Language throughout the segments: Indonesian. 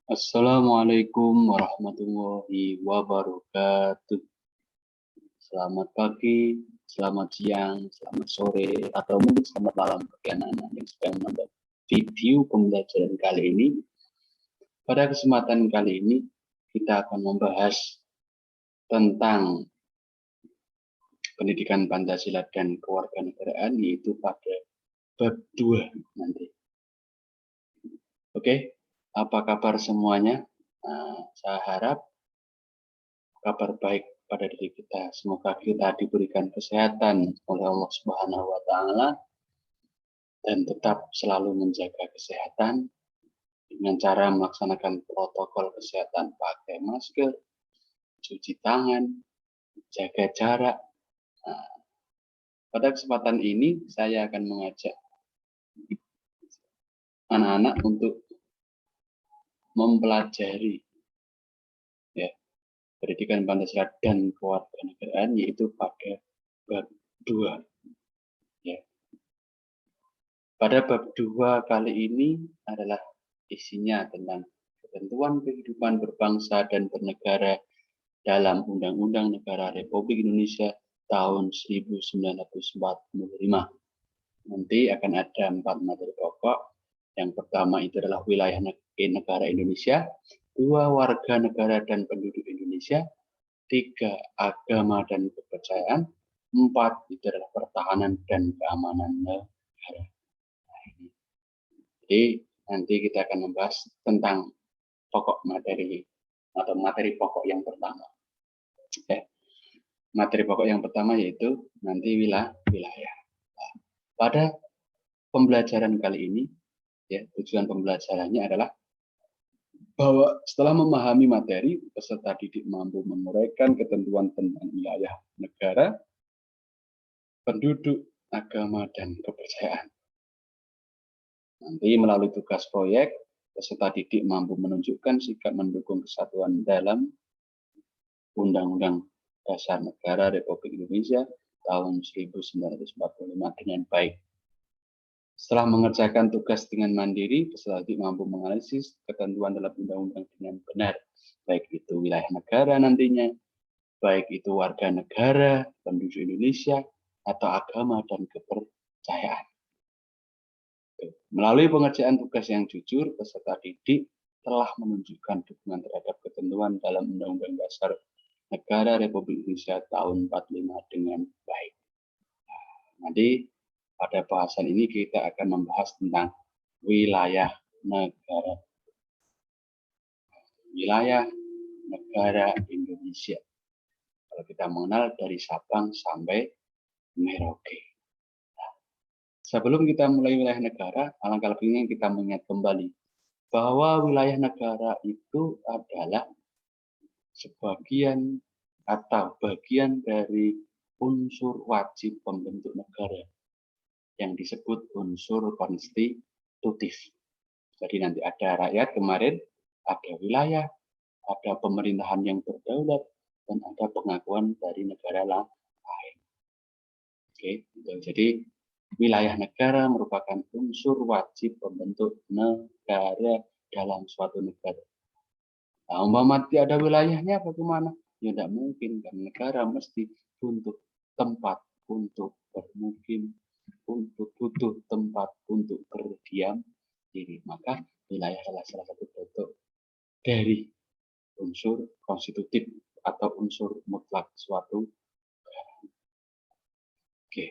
Assalamualaikum warahmatullahi wabarakatuh. Selamat pagi, selamat siang, selamat sore, atau mungkin selamat malam bagi anak-anak yang sedang menonton video pembelajaran kali ini. Pada kesempatan kali ini, kita akan membahas tentang pendidikan Pancasila dan kewarganegaraan, yaitu pada bab 2 nanti. Oke, apa kabar semuanya? Saya harap kabar baik pada diri kita. Semoga kita diberikan kesehatan oleh Allah Subhanahu wa taala dan tetap selalu menjaga kesehatan dengan cara melaksanakan protokol kesehatan, pakai masker, cuci tangan, jaga jarak. Nah, pada kesempatan ini saya akan mengajak anak-anak untuk mempelajari pendidikan Pancasila dan kewarganegaraan, yaitu pada bab 2. Ya. Pada bab 2 kali ini adalah isinya tentang ketentuan kehidupan berbangsa dan bernegara dalam Undang-Undang Negara Republik Indonesia tahun 1945. Nanti akan ada 4 materi pokok. Yang pertama itu adalah wilayah negara Indonesia, 2 warga negara dan penduduk Indonesia, 3 agama dan kepercayaan, 4 itu adalah pertahanan dan keamanan negara. Jadi nanti kita akan membahas tentang pokok materi atau materi pokok yang pertama. Materi pokok yang pertama yaitu nanti wilayah. Pada pembelajaran kali ini, tujuan pembelajarannya adalah bahwa setelah memahami materi, peserta didik mampu menguraikan ketentuan tentang wilayah negara, penduduk, agama, dan kepercayaan. Nanti melalui tugas proyek, peserta didik mampu menunjukkan sikap mendukung kesatuan dalam Undang-Undang Dasar Negara Republik Indonesia tahun 1945 dengan baik. Setelah mengerjakan tugas dengan mandiri, peserta didik mampu menganalisis ketentuan dalam undang-undang dengan benar, baik itu wilayah negara nantinya, baik itu warga negara, penduduk Indonesia, atau agama dan kepercayaan. Melalui pengerjaan tugas yang jujur, peserta didik telah menunjukkan dukungan terhadap ketentuan dalam Undang-Undang Dasar Negara Republik Indonesia tahun 45 dengan baik. Nanti pada bahasan ini kita akan membahas tentang wilayah negara. Wilayah negara Indonesia. Kalau kita mengenal dari Sabang sampai Merauke. Sebelum kita mulai wilayah negara, alangkah lebihnya kita mengingat kembali bahwa wilayah negara itu adalah sebagian atau bagian dari unsur wajib pembentuk negara yang disebut unsur konstitutif. Jadi nanti ada rakyat kemarin, ada wilayah, ada pemerintahan yang berdaulat, dan ada pengakuan dari negara lain. Oke, jadi wilayah negara merupakan unsur wajib pembentuk negara dalam suatu negara. Nah, umpama ada wilayahnya bagaimana? Ya tidak mungkin, kan negara mesti untuk tempat untuk bermukim, untuk butuh tempat untuk berdiam diri. Maka wilayah adalah salah satu bentuk dari unsur konstitutif atau unsur mutlak suatu negara. Oke.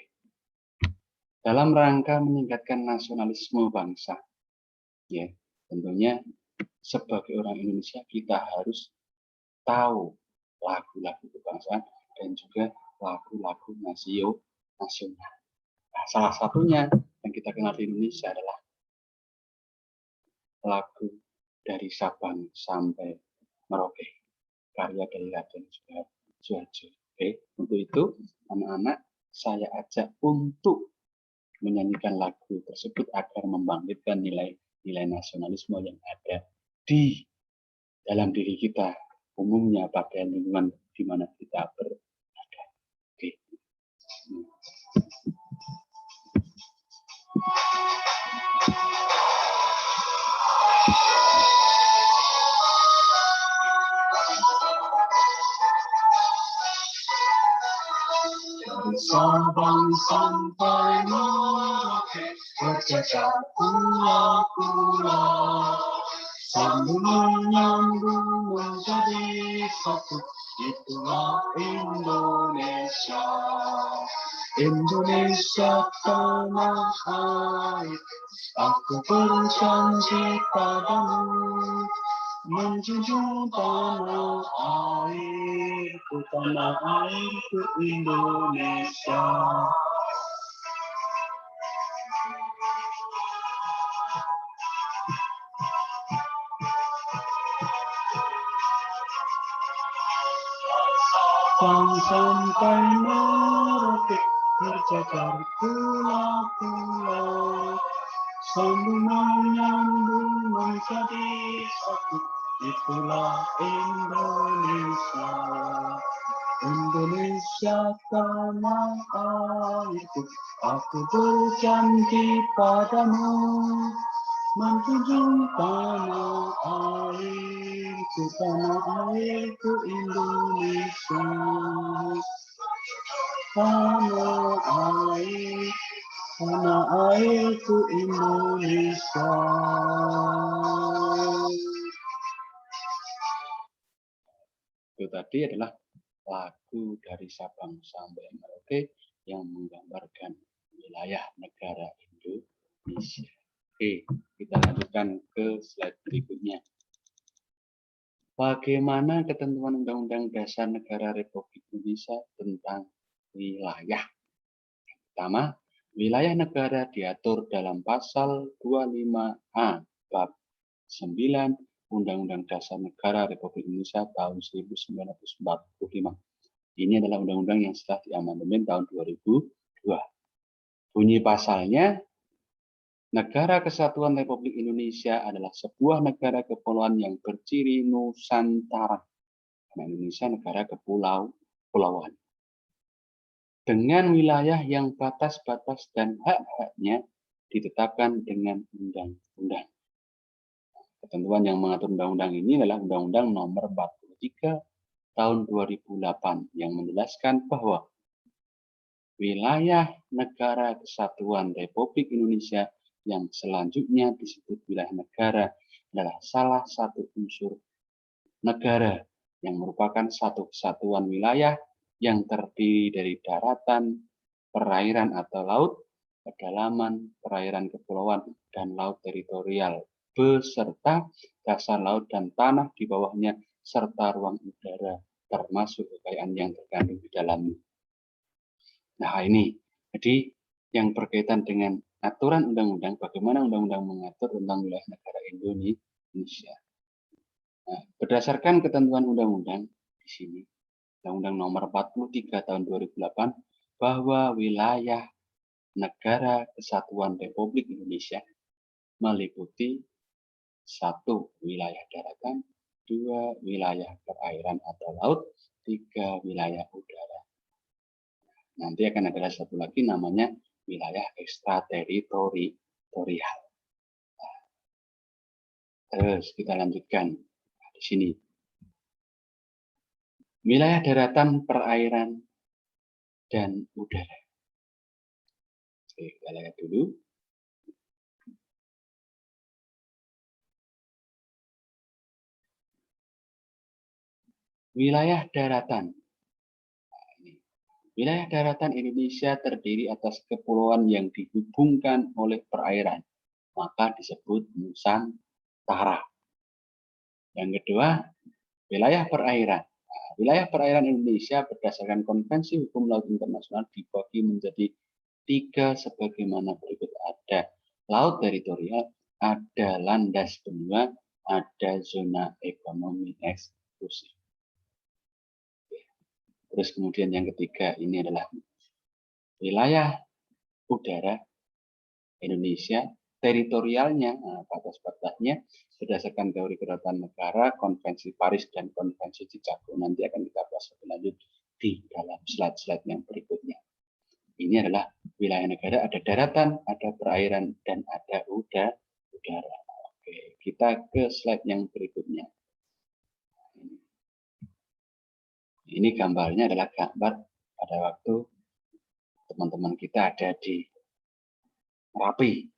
Dalam rangka meningkatkan nasionalisme bangsa, ya tentunya sebagai orang Indonesia kita harus tahu lagu-lagu kebangsaan dan juga lagu-lagu nasional. Nah, salah satunya yang kita kenal di Indonesia adalah lagu dari Sabang sampai Merauke, karya dari Raden Suharjo. Oke, untuk itu anak-anak saya ajak untuk menyanyikan lagu tersebut agar membangkitkan nilai-nilai nasionalisme yang ada di dalam diri kita, umumnya pada lingkungan di mana kita berada. Oke. Sabang sampai Merauke, berjejak pulau-pulau, sambung menyambung menjadi satu, itulah Indonesia. Indonesia tanah air, aku berjanji padamu, menjunjung tanah airku Indonesia. Sabang sampai Merauke, berjajar pulau-pulau, sambung menyambung menjadi satu, itulah Indonesia. Indonesia tanah airku, aku berjanji padamu, menjunjung tanah airku Indonesia. Tanah airku Indonesia. Itu tadi adalah lagu dari Sabang sampai Merauke yang menggambarkan wilayah negara Indonesia. Oke, kita lanjutkan ke slide berikutnya. Bagaimana ketentuan Undang-Undang Dasar Negara Republik Indonesia tentang wilayah? Pertama, wilayah negara diatur dalam pasal 25A bab 9 Undang-Undang Dasar Negara Republik Indonesia tahun 1945. Ini adalah undang-undang yang setelah diamandemen tahun 2002. Bunyi pasalnya, Negara Kesatuan Republik Indonesia adalah sebuah negara kepulauan yang berciri Nusantara. Karena Indonesia negara kepulauan. Dengan wilayah yang batas-batas dan hak-haknya ditetapkan dengan undang-undang. Ketentuan yang mengatur undang-undang ini adalah Undang-Undang Nomor 43 tahun 2008 yang menjelaskan bahwa wilayah negara kesatuan Republik Indonesia yang selanjutnya disebut wilayah negara adalah salah satu unsur negara yang merupakan satu kesatuan wilayah yang terdiri dari daratan, perairan atau laut, kedalaman, perairan kepulauan, dan laut teritorial, beserta dasar laut dan tanah di bawahnya, serta ruang udara, termasuk kekayaan yang terkandung di dalamnya. Nah ini, jadi yang berkaitan dengan aturan undang-undang, bagaimana undang-undang mengatur tentang wilayah negara Indonesia. Nah, berdasarkan ketentuan undang-undang di sini, Undang-Undang Nomor 43 tahun 2008, bahwa wilayah negara kesatuan Republik Indonesia meliputi 1. wilayah daratan, 2. wilayah perairan atau laut, 3. wilayah udara. Nanti akan ada satu lagi namanya wilayah ekstrateritorial. Nah, terus kita lanjutkan di sini. Wilayah daratan, perairan, dan udara. Oke, kita lihat dulu. Wilayah daratan. Wilayah daratan Indonesia terdiri atas kepulauan yang dihubungkan oleh perairan, maka disebut Nusantara. Yang kedua, wilayah perairan. Nah, wilayah perairan Indonesia berdasarkan Konvensi Hukum Laut Internasional dibagi menjadi 3 sebagaimana berikut. Ada laut teritorial, ada landas benua, ada zona ekonomi eksklusif. Terus kemudian yang ketiga ini adalah wilayah udara Indonesia, teritorialnya, batas-batasnya berdasarkan teori kedaulatan negara, Konvensi Paris, dan Konvensi Chicago. Nanti akan kita bahas lebih lanjut di dalam slide-slide yang berikutnya. Ini adalah wilayah negara, ada daratan, ada perairan, dan ada udara. Oke, kita ke slide yang berikutnya. Ini gambarnya adalah gambar pada waktu teman-teman kita ada di Merapi.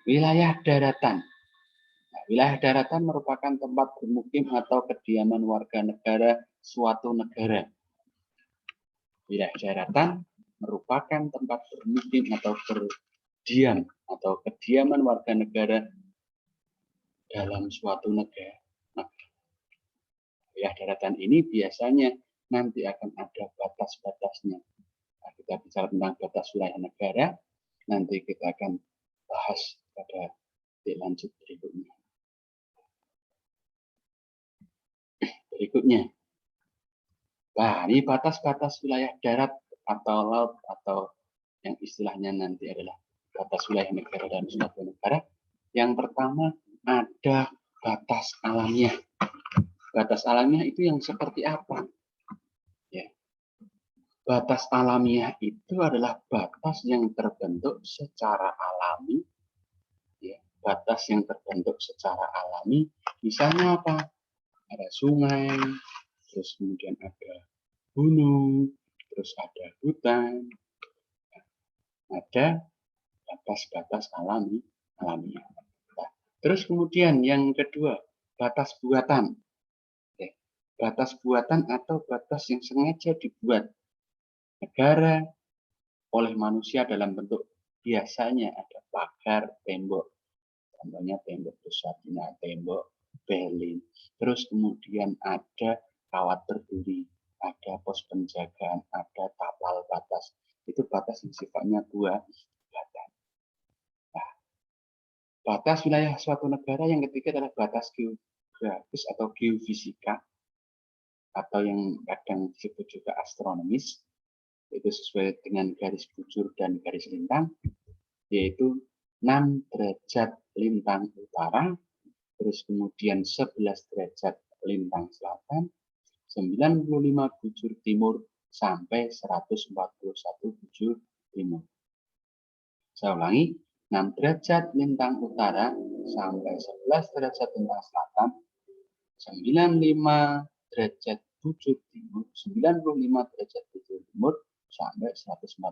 Wilayah daratan. Nah, wilayah daratan merupakan tempat bermukim atau kediaman warga negara suatu negara. Wilayah daratan merupakan tempat bermukim atau berdiam atau kediaman warga negara dalam suatu negara. Wilayah daratan ini biasanya nanti akan ada batas-batasnya. Nah, kita bicara tentang batas wilayah negara, nanti kita akan bahas pada lanjut berikutnya. Nah, ini batas-batas wilayah darat atau laut atau yang istilahnya nanti adalah batas wilayah negara dan suatu negara. Yang pertama ada batas alamiah. Batas alamiah itu yang seperti apa? Ya. Batas alamiah itu adalah batas yang terbentuk secara alami. Ya. Batas yang terbentuk secara alami, misalnya apa? Ada sungai, terus kemudian ada gunung, terus ada hutan, ada batas-batas alamiah. Nah, terus kemudian yang kedua, batas buatan. Batas buatan atau batas yang sengaja dibuat negara oleh manusia dalam bentuk biasanya ada pagar, tembok. Contohnya tembok besar, tembok Berlin. Terus kemudian ada kawat berduri, ada pos penjagaan, ada tapal batas. Itu batas yang sifatnya buatan. Nah, batas wilayah suatu negara yang ketiga adalah batas geografis atau geofisika, atau yang kadang disebut juga astronomis, itu sesuai dengan garis bujur dan garis lintang, yaitu 6 derajat lintang utara, terus kemudian 11 derajat lintang selatan, 95 bujur timur sampai 141 bujur timur. Saya ulangi, 6 derajat lintang utara sampai 11 derajat lintang selatan, 95 derajat bujur timur, 95 derajat bujur timur sampai 141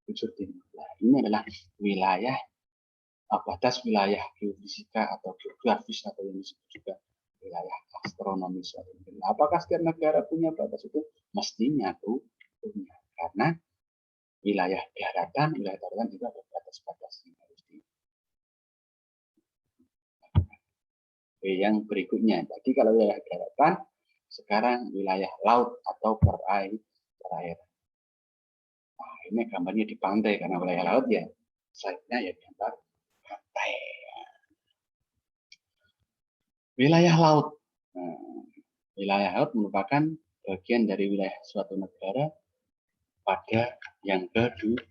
bujur timur. Nah, ini adalah wilayah batas wilayah geofisika atau geografis atau yang disebut juga wilayah astronomis. Apakah setiap negara punya batas itu? Mestinya punya, karena wilayah daratan itu ada batas-batas yang harus di. Yang berikutnya, tadi kalau wilayah daratan, sekarang wilayah laut atau perairan. Nah, ini gambarnya di pantai karena wilayah laut ya, site-nya ya gambar pantai. Wilayah laut. Nah, wilayah laut merupakan bagian dari wilayah suatu negara pada yang kedua.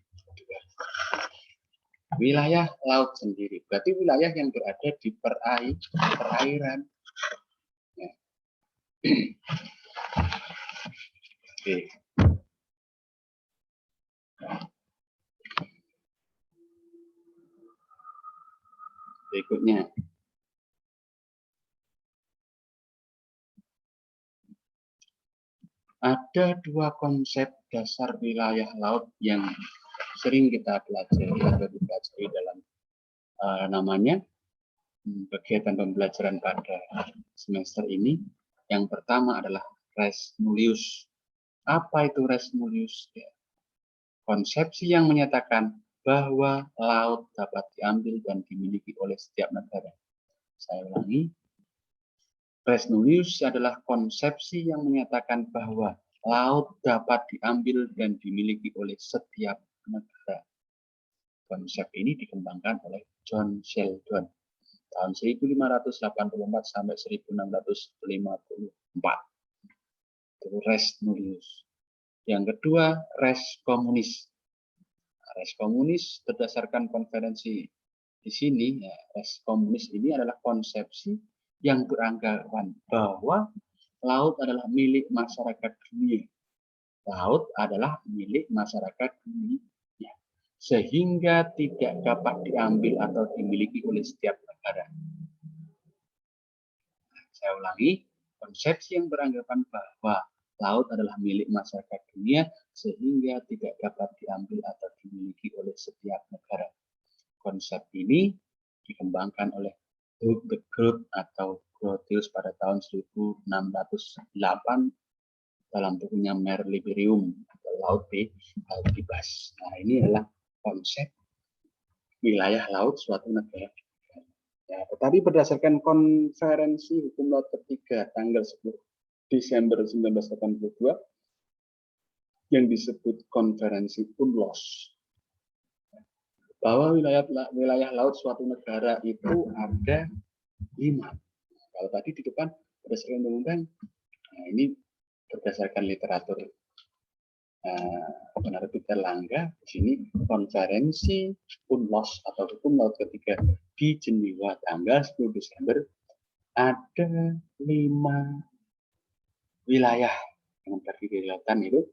Wilayah laut sendiri berarti wilayah yang berada di perairan. Ya. Oke. Berikutnya. Ada dua konsep dasar wilayah laut yang sering kita pelajari atau dipelajari dalam namanya kegiatan pembelajaran pada semester ini. Yang pertama adalah res nullius. Apa itu res nullius? Ya. Konsepsi yang menyatakan bahwa laut dapat diambil dan dimiliki oleh setiap negara. Saya ulangi. Res nullius adalah konsepsi yang menyatakan bahwa laut dapat diambil dan dimiliki oleh setiap negara. Konsep ini dikembangkan oleh John Sheldon tahun 1584 sampai 1654. Itu res nullius. Yang kedua, res communis. Res communis berdasarkan konferensi di sini, ya, res communis ini adalah konsepsi yang beranggapan bahwa laut adalah milik masyarakat dunia. Laut adalah milik masyarakat dunia, sehingga tidak dapat diambil atau dimiliki oleh setiap negara. Saya ulangi, konsepsi yang beranggapan bahwa laut adalah milik masyarakat dunia sehingga tidak dapat diambil atau dimiliki oleh setiap negara. Konsep ini dikembangkan oleh Hugh de Groot atau Grotius pada tahun 1608 dalam bukunya Mare Liberum atau Laut Bebas. Nah, ini adalah konsep wilayah laut suatu negara. Ya, tetapi berdasarkan konferensi hukum laut ketiga tanggal 10 Desember 1982 yang disebut konferensi UNLOS, bahwa wilayah laut suatu negara itu ada 5. Kalau tadi di depan berdasarkan undang-undang, nah ini berdasarkan literatur penerbit Erlangga, di sini konferensi UNLOS atau hukum laut ketiga di Jenewa tanggal 10 Desember ada 5 wilayah yang terdiri dari lautan itu.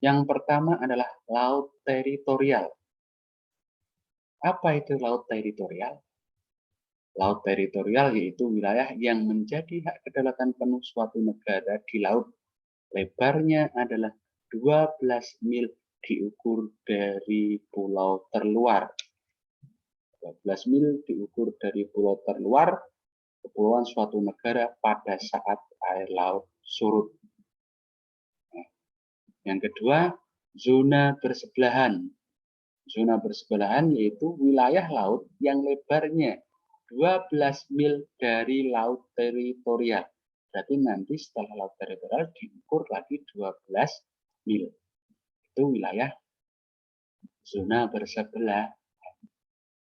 Yang pertama adalah laut teritorial. Apa itu laut teritorial? Laut teritorial yaitu wilayah yang menjadi hak kedaulatan penuh suatu negara di laut. Lebarnya adalah 12 mil diukur dari pulau terluar. 12 mil diukur dari pulau terluar kepulauan suatu negara pada saat air laut surut. Yang kedua, zona bersebelahan. Zona bersebelahan yaitu wilayah laut yang lebarnya 12 mil dari laut teritorial. Berarti nanti setelah laut teritorial diukur lagi 12 mil. Itu wilayah zona bersebelah.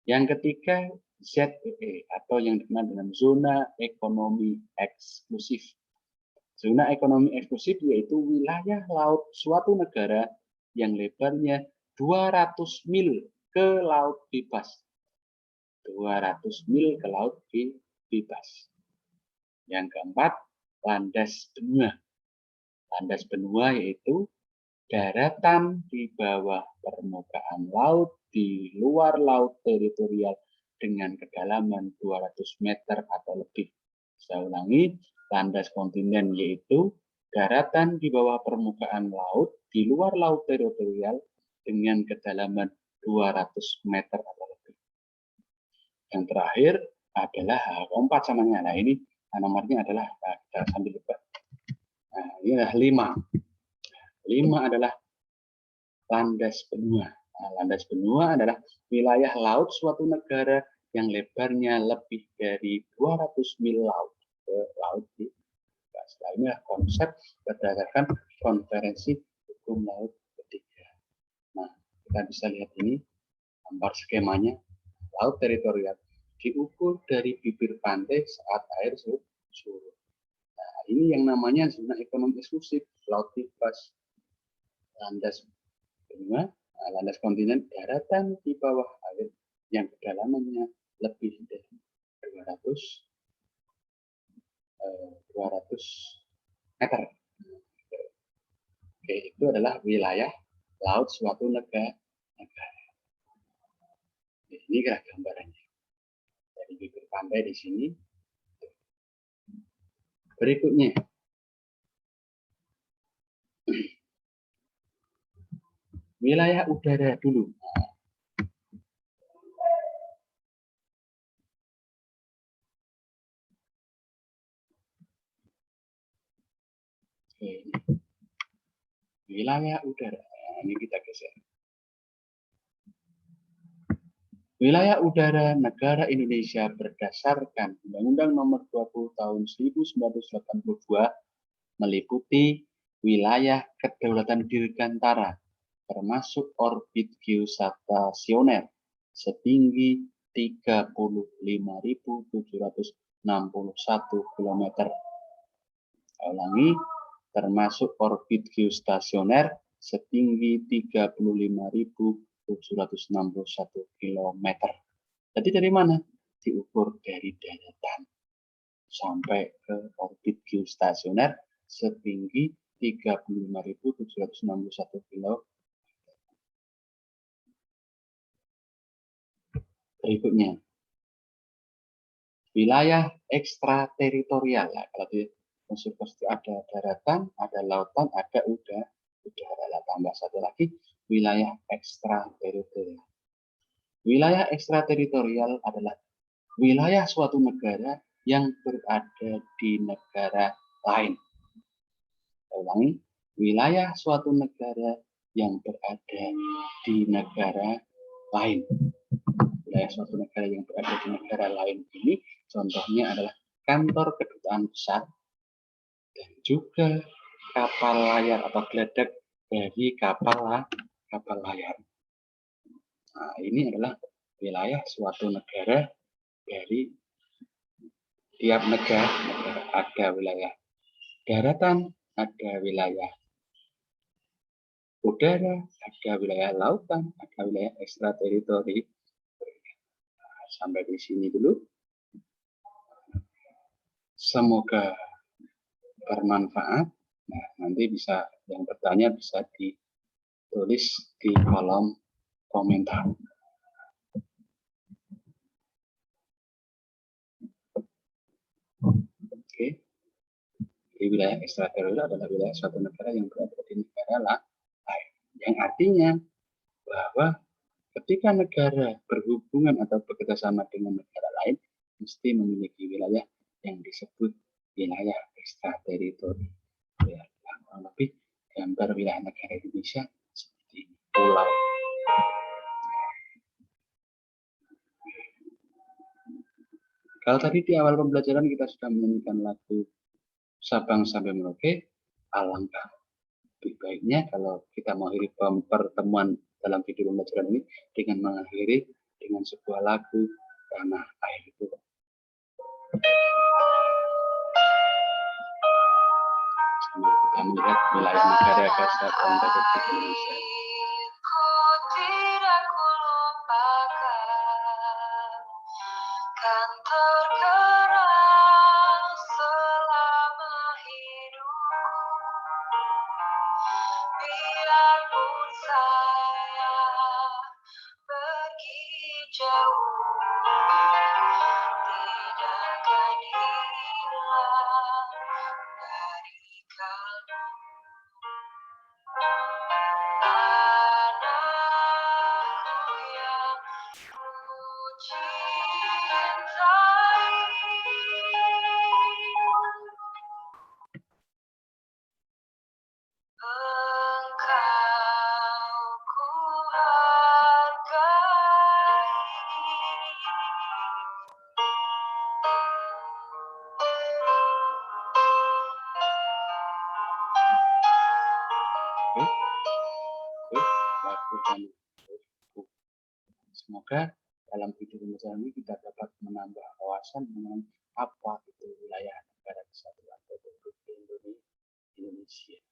Yang ketiga, ZEE atau yang dikenal dengan zona ekonomi eksklusif. Zona ekonomi eksklusif yaitu wilayah laut suatu negara yang lebarnya 200 mil ke laut bebas. 200 mil ke laut bebas. Yang keempat, landas benua. Landas benua yaitu daratan di bawah permukaan laut di luar laut teritorial dengan kedalaman 200 meter atau lebih. Saya ulangi, landas kontinen yaitu daratan di bawah permukaan laut di luar laut teritorial dengan kedalaman 200 meter atau lebih. Yang terakhir adalah keempat samanya. Nah, ini nomornya adalah kita sambil lupa. Nah, ini adalah 5. 5 adalah landas benua. Nah, landas benua adalah wilayah laut suatu negara yang lebarnya lebih dari 200 mil laut ke laut di atas. Nah, ini adalah konsep berdasarkan konferensi hukum laut ketiga. Nah, kita bisa lihat ini gambar skemanya. Laut teritorial diukur dari bibir pantai saat air surut. Nah, ini yang namanya zona ekonomi eksklusif, laut bebas. Landas benua, landas kontinen, daratan di bawah air yang kedalamannya lebih dari 200 meter. Oke, itu adalah wilayah laut suatu negara. Ini kira gambarannya. Dari bibir pantai di sini. Berikutnya. Wilayah udara dulu. Oke. Wilayah udara. Nah, ini kita geser. Wilayah udara negara Indonesia berdasarkan Undang-Undang Nomor 20 Tahun 1982 meliputi wilayah kedaulatan dirgantara termasuk orbit geostasioner setinggi 35.761 km. Ulangi, termasuk orbit geostasioner setinggi 35.761 km. Jadi dari mana? Diukur dari daratan sampai ke orbit geostasioner setinggi 35.761 km. Berikutnya, wilayah ekstrateritorial. Kalau unsur konstitusi ada daratan, ada lautan, ada udara. Lah, tambah satu lagi, wilayah ekstrateritorial. Wilayah ekstrateritorial adalah wilayah suatu negara yang berada di negara lain. Saya ulangi, wilayah suatu negara yang berada di negara lain. Wilayah suatu negara yang berada di negara lain ini contohnya adalah kantor kedutaan besar dan juga kapal layar atau geladak dari kapal layar. Nah, ini adalah wilayah suatu negara. Dari tiap negara ada wilayah daratan, ada wilayah udara, ada wilayah lautan, ada wilayah ekstrateritorial. Sampai di sini dulu. Semoga bermanfaat. Nah, nanti bisa yang bertanya bisa ditulis di kolom komentar. Oke. Di wilayah ekstrateritorial adalah wilayah suatu negara yang berada di negara lain. Yang artinya bahwa ketika negara berhubungan atau bekerjasama dengan negara lain, mesti memiliki wilayah yang disebut wilayah ekstrateritorial. Ya, kurang lebih gambar wilayah negara Indonesia seperti pulau. Kalau tadi di awal pembelajaran kita sudah menyanyikan lagu Sabang sampai Merauke, alangkah lebih baiknya kalau kita mengakhiri pertemuan dalam video pembelajaran ini dengan mengakhiri dengan sebuah lagu Tanah Airku. Sambil kita melihat wilayah negara kesatuan Republik Indonesia. Kan terkenang selama hidupku, biarpun saya pergi jauh, tidak akan hilang dari kalbu. Anakku yang ku cintai, engkau ku hargai. Semoga dalam video pembelajaran ini kita dapat menambah wawasan mengenai apa itu wilayah negara kesatuan Republik Indonesia.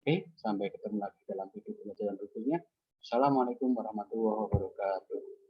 Oke, sampai ketemu lagi dalam video pembelajaran berikutnya. Assalamualaikum warahmatullahi wabarakatuh.